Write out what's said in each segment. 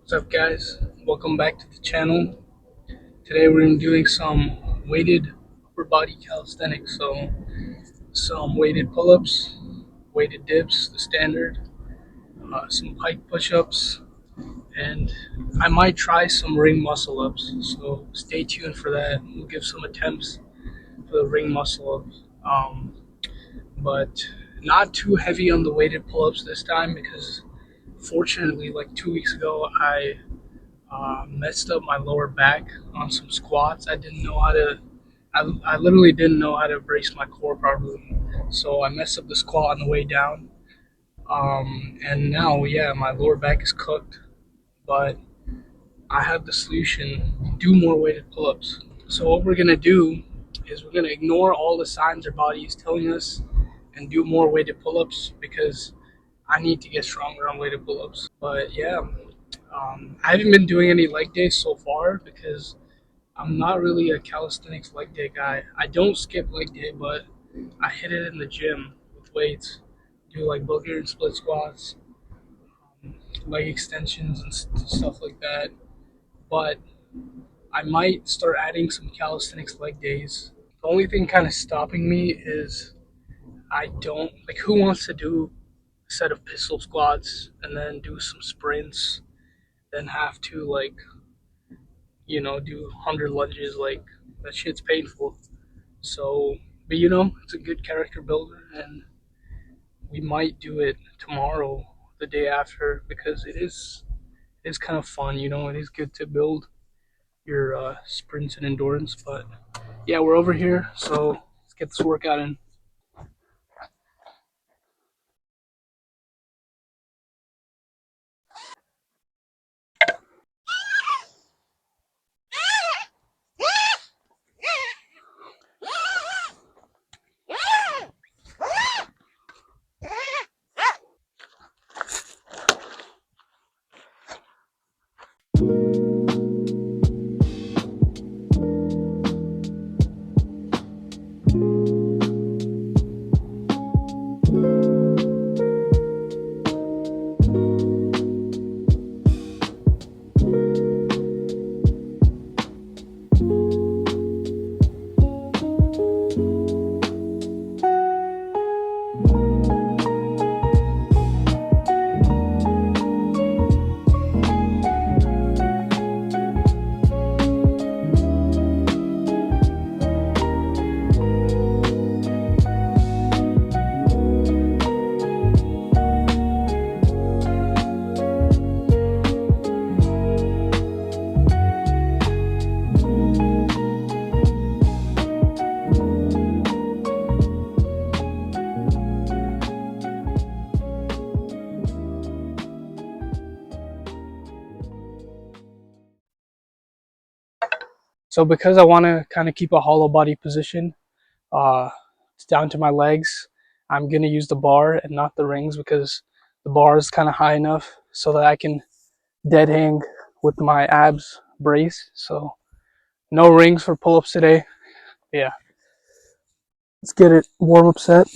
What's up, guys? Welcome back to the channel. Today we're going to be doing some weighted upper body calisthenics. So some weighted pull-ups, weighted dips, the standard, some pike push-ups, and I might try some ring muscle-ups. So stay tuned for that. We'll give some attempts for the ring muscle-ups, but not too heavy on the weighted pull-ups this time because fortunately, like 2 weeks ago, I messed up my lower back on some squats. I didn't know how to. I literally didn't know how to brace my core properly, so I messed up the squat on the way down. And now, yeah, my lower back is cooked, but I have the solution: do more weighted pull-ups. So what we're gonna do is we're gonna ignore all the signs our body is telling us and do more weighted pull-ups because I need to get stronger on weighted pull-ups. But yeah, I haven't been doing any leg days so far because I'm not really a calisthenics leg day guy. I don't skip leg day, but I hit it in the gym with weights. Do like Bulgarian split squats, leg extensions, and stuff like that. But I might start adding some calisthenics leg days. The only thing kind of stopping me is I don't like who wants to do a set of pistol squats and then do some sprints, then have to do 100 lunges. Like that shit's painful. So, but it's a good character builder, and we might do it tomorrow, the day after, because it is kind of fun. It is good to build your sprints and endurance. But yeah, we're over here, so let's get this workout in. So because I want to kind of keep a hollow body position, uh, it's down to my legs. I'm gonna use the bar and not the rings because the bar is kind of high enough so that I can dead hang with my abs brace. So no rings for pull-ups today. Yeah, let's get it warm up set.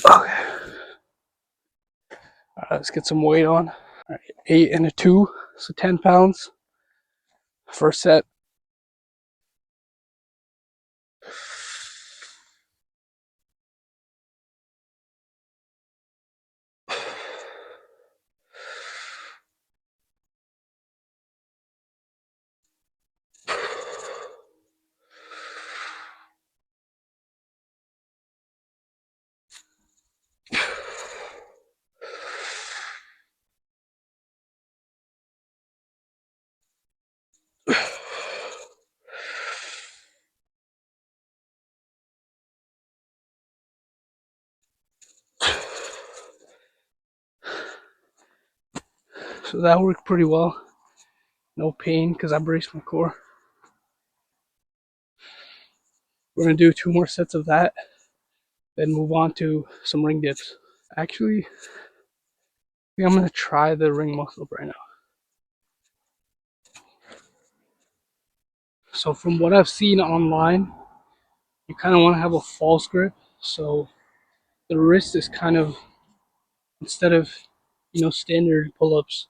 Okay, let's get some weight on. All right, 8 and a 2, so 10 pounds. First set. So that worked pretty well. no pain because I braced my core. We're gonna do 2 more sets of that, then move on to some ring dips. Actually, I think I'm gonna try the ring muscle up right now. So from what I've seen online, you kind of want to have a false grip. So the wrist is kind of, instead of, standard pull-ups,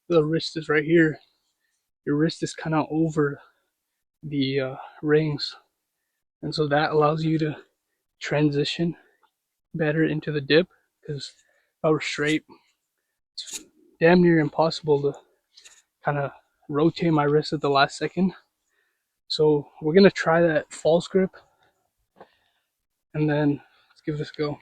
the wrist is right here. Your wrist is kind of over the rings. And so that allows you to transition better into the dip, because if I were straight, it's damn near impossible to kind of rotate my wrist at the last second. So we're going to try that false grip, and then let's give this a go.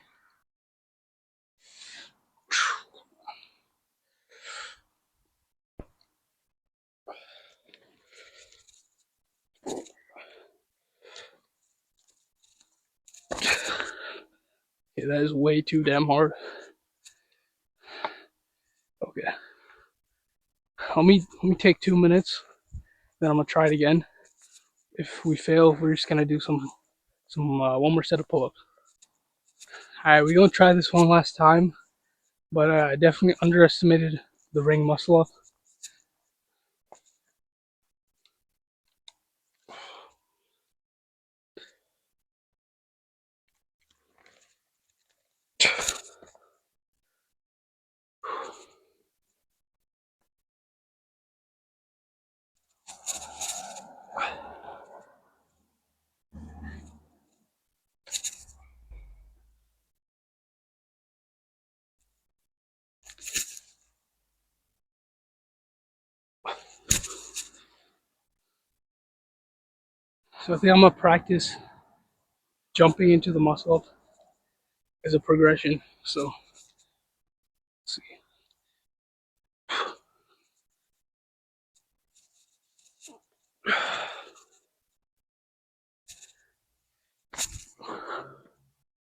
Okay, that is way too damn hard. Okay. Let me take 2 minutes, then I'm gonna try it again. If we fail, we're just gonna do some one more set of pull-ups. Alright, we're gonna try this one last time, but I definitely underestimated the ring muscle up. So I think I'm gonna practice jumping into the muscle up as a progression. So let's see.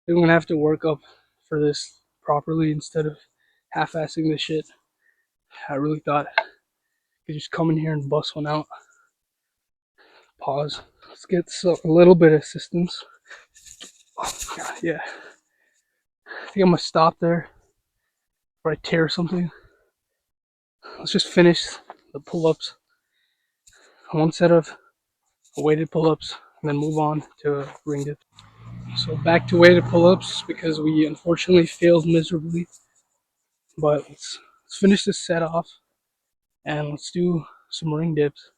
I'm gonna have to work up for this properly instead of half-assing this shit. I really thought I could just come in here and bust one out. Pause. Let's get a little bit of assistance. Yeah. I think I'm gonna stop there before I tear something. Let's just finish the pull-ups. One set of weighted pull-ups, and then move on to ring dips. So back to weighted pull-ups because we unfortunately failed miserably. But let's finish this set off, and let's do some ring dips.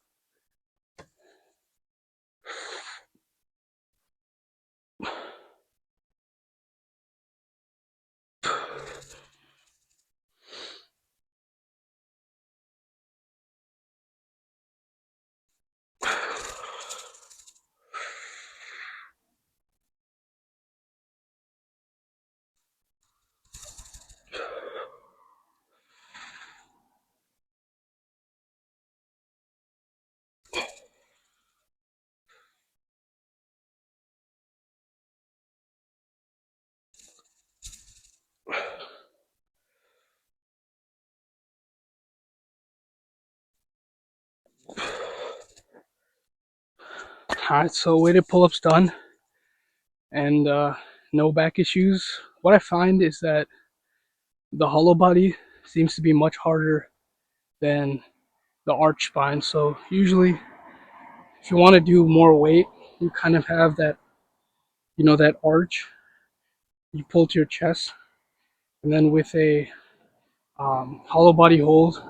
Alright, so weighted pull-ups done, and no back issues. What I find is that the hollow body seems to be much harder than the arch spine. So usually, if you want to do more weight, you kind of have that, that arch. You pull to your chest, and then with a hollow body hold,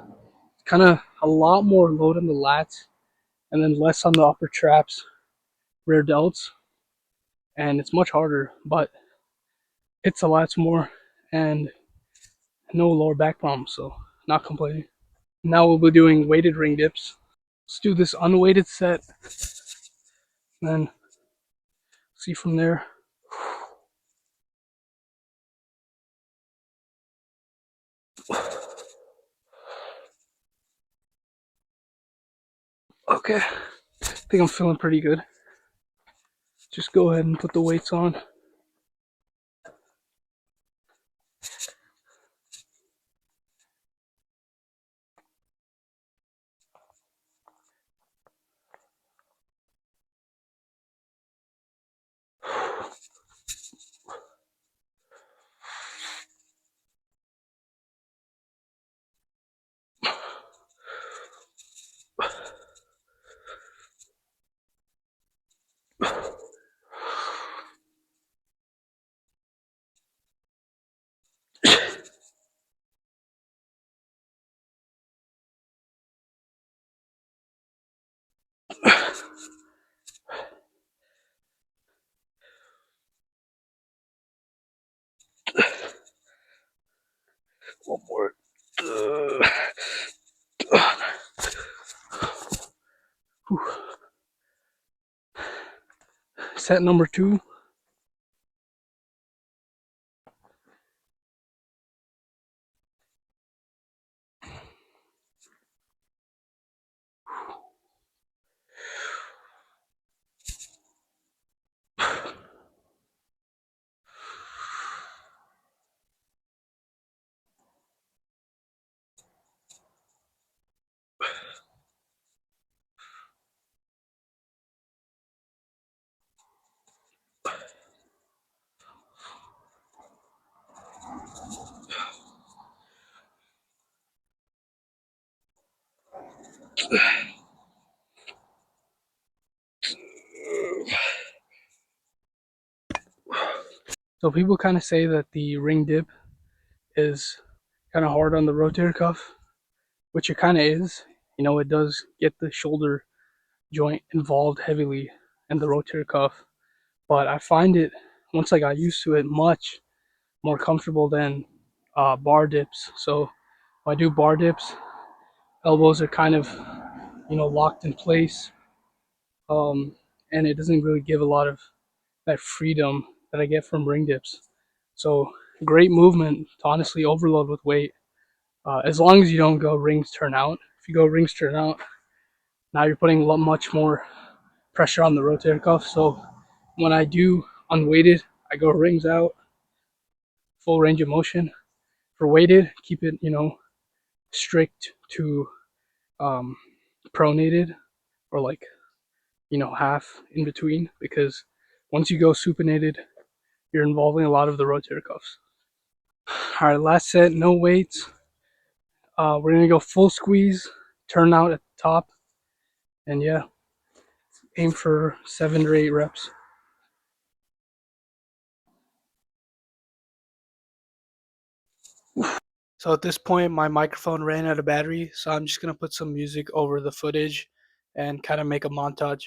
kind of a lot more load on the lats, and then less on the upper traps, rear delts, and it's much harder, but hits the lats more, and no lower back problems, so not complaining. Now we'll be doing weighted ring dips. Let's do this unweighted set, and then see from there. Okay, I think I'm feeling pretty good. Just go ahead and put the weights on. One more. Set number 2. So people kind of say that the ring dip is kind of hard on the rotator cuff, which it kind of is. You know, it does get the shoulder joint involved heavily in the rotator cuff, but I find it, once I got used to it, much more comfortable than bar dips. So when I do bar dips, elbows are kind of, locked in place, and it doesn't really give a lot of that freedom that I get from ring dips. So great movement to honestly overload with weight, as long as you don't go rings turn out. If you go rings turn out, now you're putting much more pressure on the rotator cuff. So when I do unweighted, I go rings out, full range of motion. For weighted, keep it, strict to um, pronated, or like, half in between, because once you go supinated, you're involving a lot of the rotator cuffs. All right, last set, no weights. We're gonna go full squeeze, turn out at the top, and yeah, aim for 7 or 8 reps. So at this point, my microphone ran out of battery, so I'm just gonna put some music over the footage and kind of make a montage.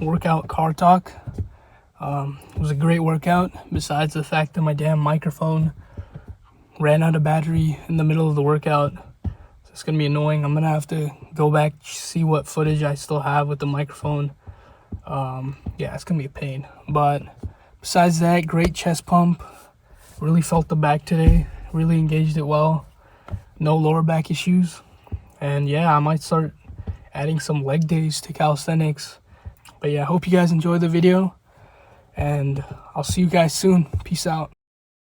workout car talk. It was a great workout, besides the fact that my damn microphone ran out of battery in the middle of the workout. So it's gonna be annoying. I'm gonna have to go back, see what footage I still have with the microphone. Yeah, it's gonna be a pain. But besides that, great chest pump. Really felt the back today. Really engaged it well. No lower back issues. And yeah, I might start adding some leg days to calisthenics. But yeah, I hope you guys enjoyed the video. And I'll see you guys soon. Peace out.